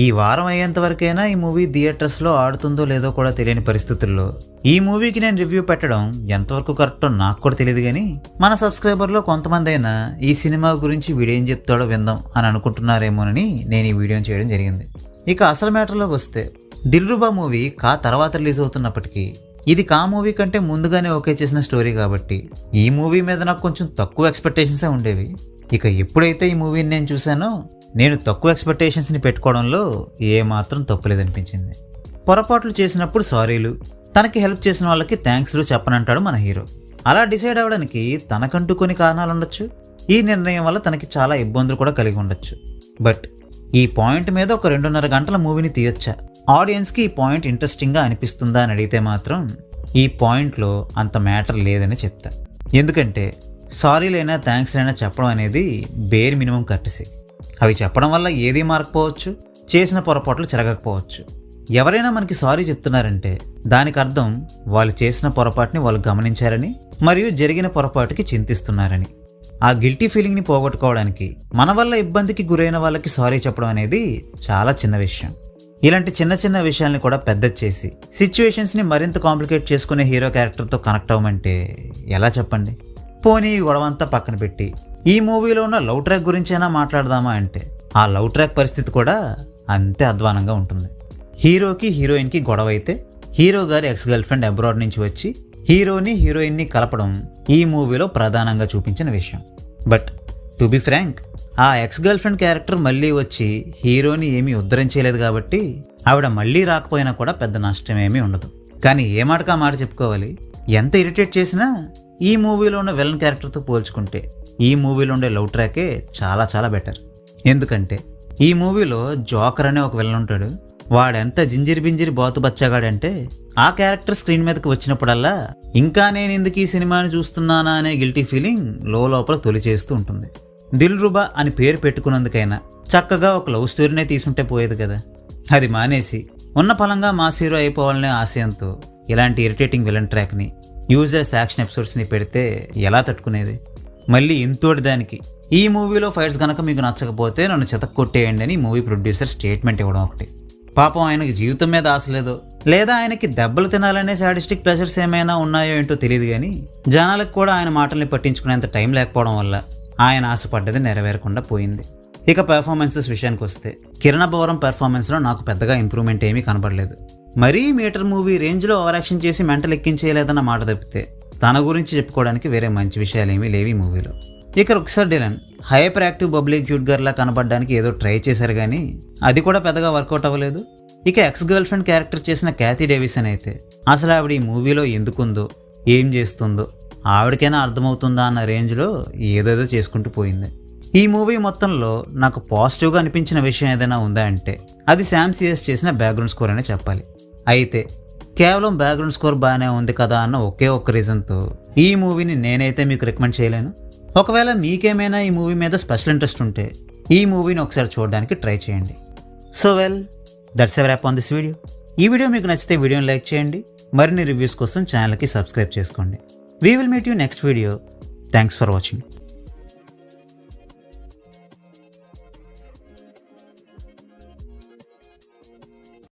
ఈ వారం అయ్యేంత వరకైనా ఈ మూవీ థియేటర్స్లో ఆడుతుందో లేదో కూడా తెలియని పరిస్థితుల్లో ఈ మూవీకి నేను రివ్యూ పెట్టడం ఎంతవరకు కరెక్టో నాకు కూడా తెలియదు, కానీ మన సబ్స్క్రైబర్లో కొంతమంది అయినా ఈ సినిమా గురించి వీడేం చెప్తాడో విందాం అని అనుకుంటున్నారేమోనని నేను ఈ వీడియోని చేయడం జరిగింది. ఇక అసలు మ్యాటర్లోకి వస్తే, దిల్రుబా మూవీ కా తర్వాత రిలీజ్ అవుతున్నప్పటికీ ఇది కా మూవీ కంటే ముందుగానే ఓకే చేసిన స్టోరీ కాబట్టి ఈ మూవీ మీద నాకు కొంచెం తక్కువ ఎక్స్పెక్టేషన్సే ఉండేవి. ఇక ఎప్పుడైతే ఈ మూవీని నేను చూశానో నేను తక్కువ ఎక్స్పెక్టేషన్స్ని పెట్టుకోవడంలో ఏమాత్రం తప్పులేదనిపించింది. పొరపాట్లు చేసినప్పుడు సారీలు, తనకి హెల్ప్ చేసిన వాళ్ళకి థ్యాంక్స్లు చెప్పనంటాడు మన హీరో. అలా డిసైడ్ అవ్వడానికి తనకంటూ కొన్ని కారణాలు ఉండొచ్చు. ఈ నిర్ణయం వల్ల తనకి చాలా ఇబ్బందులు కూడా కలిగి ఉండొచ్చు. బట్ ఈ పాయింట్ మీద ఒక 2.5 గంటల మూవీని తీయొచ్చా, ఆడియన్స్కి ఈ పాయింట్ ఇంట్రెస్టింగ్గా అనిపిస్తుందా అని అడిగితే మాత్రం ఈ పాయింట్లో అంత మ్యాటర్ లేదని చెప్తా. ఎందుకంటే సారీలైనా థ్యాంక్స్లైనా చెప్పడం అనేది బేర్ మినిమం కర్టసీ. అవి చెప్పడం వల్ల ఏదీ మారకపోవచ్చు, చేసిన పొరపాట్లు జరగకపోవచ్చు. ఎవరైనా మనకి సారీ చెప్తున్నారంటే దానికి అర్థం వాళ్ళు చేసిన పొరపాటుని వాళ్ళు గమనించారని మరియు జరిగిన పొరపాటుకి చింతిస్తున్నారని. ఆ గిల్టీ ఫీలింగ్ని పోగొట్టుకోవడానికి మన వల్ల ఇబ్బందికి గురైన వాళ్ళకి సారీ చెప్పడం అనేది చాలా చిన్న విషయం. ఇలాంటి చిన్న చిన్న విషయాల్ని కూడా పెద్ద చేసి సిచ్యువేషన్స్ని మరింత కాంప్లికేట్ చేసుకునే హీరో క్యారెక్టర్తో కనెక్ట్ అవ్వమంటే ఎలా చెప్పండి? పోనీ ఈ గొడవంతా పక్కన పెట్టి ఈ మూవీలో ఉన్న లవ్ ట్రాక్ గురించైనా మాట్లాడదామా అంటే ఆ లవ్ ట్రాక్ పరిస్థితి కూడా అంతే అధ్వానంగా ఉంటుంది. హీరోకి హీరోయిన్కి గొడవ అయితే హీరో గారి ఎక్స్ గర్ల్ ఫ్రెండ్ అబ్రాడ్ నుంచి వచ్చి హీరోని హీరోయిన్ని కలపడం ఈ మూవీలో ప్రధానంగా చూపించిన విషయం. బట్ టు బి ఫ్రాంక్, ఆ ఎక్స్ గర్ల్ ఫ్రెండ్ క్యారెక్టర్ మళ్ళీ వచ్చి హీరోని ఏమీ ఉద్ధరించలేదు కాబట్టి ఆవిడ మళ్ళీ రాకపోయినా కూడా పెద్ద నష్టం ఏమీ ఉండదు. కానీ ఏ మాటకా మాట చెప్పుకోవాలి, ఎంత ఇరిటేట్ చేసినా ఈ మూవీలో ఉన్న విలన్ క్యారెక్టర్తో పోల్చుకుంటే ఈ మూవీలో ఉండే లవ్ ట్రాకే చాలా చాలా బెటర్. ఎందుకంటే ఈ మూవీలో జోకర్ అనే ఒక విలన్ ఉంటాడు. వాడెంత జింజిరి బింజిరి బాతు బచ్చాగాడంటే ఆ క్యారెక్టర్ స్క్రీన్ మీదకి వచ్చినప్పుడల్లా ఇంకా నేను ఎందుకు ఈ సినిమాని చూస్తున్నానా అనే గిల్టీ ఫీలింగ్ లోపల తొలిచేస్తూ ఉంటుంది. దిల్రుబా అని పేరు పెట్టుకున్నందుకైనా చక్కగా ఒక లవ్ స్టోరీనే తీసుంటే పోయేది కదా. అది మానేసి ఉన్న ఫలంగా మాస్ హీరో అయిపోవాలనే ఆశయంతో ఇలాంటి ఇరిటేటింగ్ విలన్ ట్రాక్ని, యూజర్స్ యాక్షన్ ఎపిసోడ్స్ని పెడితే ఎలా తట్టుకునేది? మళ్ళీ ఇంతోటి దానికి ఈ మూవీలో ఫైట్స్ కనుక మీకు నచ్చకపోతే నన్ను చెతక్కొట్టేయండి అని మూవీ ప్రొడ్యూసర్ స్టేట్మెంట్ ఇవ్వడం ఒకటి. పాపం ఆయనకి జీవితం మీద ఆశ లేదో, లేదా ఆయనకి దెబ్బలు తినాలనే సాడిస్టిక్ ప్రెషర్స్ ఏమైనా ఉన్నాయో ఏంటో తెలియదు, కానీ జనాలకు కూడా ఆయన మాటల్ని పట్టించుకునేంత టైం లేకపోవడం వల్ల ఆయన ఆశపడ్డది నెరవేరకుండా పోయింది. ఇక పెర్ఫార్మెన్సెస్ విషయానికి వస్తే, కిరణ్ అబ్బవరం పెర్ఫార్మెన్స్లో నాకు పెద్దగా ఇంప్రూవ్మెంట్ ఏమీ కనపడలేదు. మరీ మీటర్ మూవీ రేంజ్లో ఓవర్ యాక్షన్ చేసి మెంటల్ ఎక్కించేయలేదన్న మాట తప్పితే తన గురించి చెప్పుకోవడానికి వేరే మంచి విషయాలు ఏమీ లేవు ఈ మూవీలో. ఇక Ruksar Dylan hyper active Babli cute గర్ల్లా కనబడడానికి ఏదో ట్రై చేశారు, కానీ అది కూడా పెద్దగా వర్కౌట్ అవ్వలేదు. ఇక ఎక్స్ గర్ల్ ఫ్రెండ్ క్యారెక్టర్ చేసిన క్యాథీ డేవిసన్ అయితే అసలు ఆవిడ ఈ మూవీలో ఎందుకుందో, ఏం చేస్తుందో ఆవిడకైనా అర్థమవుతుందా అన్న రేంజ్లో ఏదేదో చేసుకుంటూ పోయింది. ఈ మూవీ మొత్తంలో నాకు పాజిటివ్గా అనిపించిన విషయం ఏదైనా ఉందా అంటే అది శామ్ సిఎస్ చేసిన బ్యాక్గ్రౌండ్ స్కోర్ అనే చెప్పాలి. అయితే కేవలం బ్యాక్గ్రౌండ్ స్కోర్ బాగానే ఉంది కదా అన్న ఒకే ఒక్క రీజన్తో ఈ మూవీని నేనైతే మీకు రికమెండ్ చేయలేను. ఒకవేళ మీకేమైనా ఈ మూవీ మీద స్పెషల్ ఇంట్రెస్ట్ ఉంటే ఈ మూవీని ఒకసారి చూడడానికి ట్రై చేయండి. So well, that's a wrap on this video. ఈ వీడియో మీకు నచ్చితే వీడియోని లైక్ చేయండి. మరిన్ని రివ్యూస్ కోసం ఛానల్కి సబ్స్క్రైబ్ చేసుకోండి. We will meet you next video. Thanks for watching.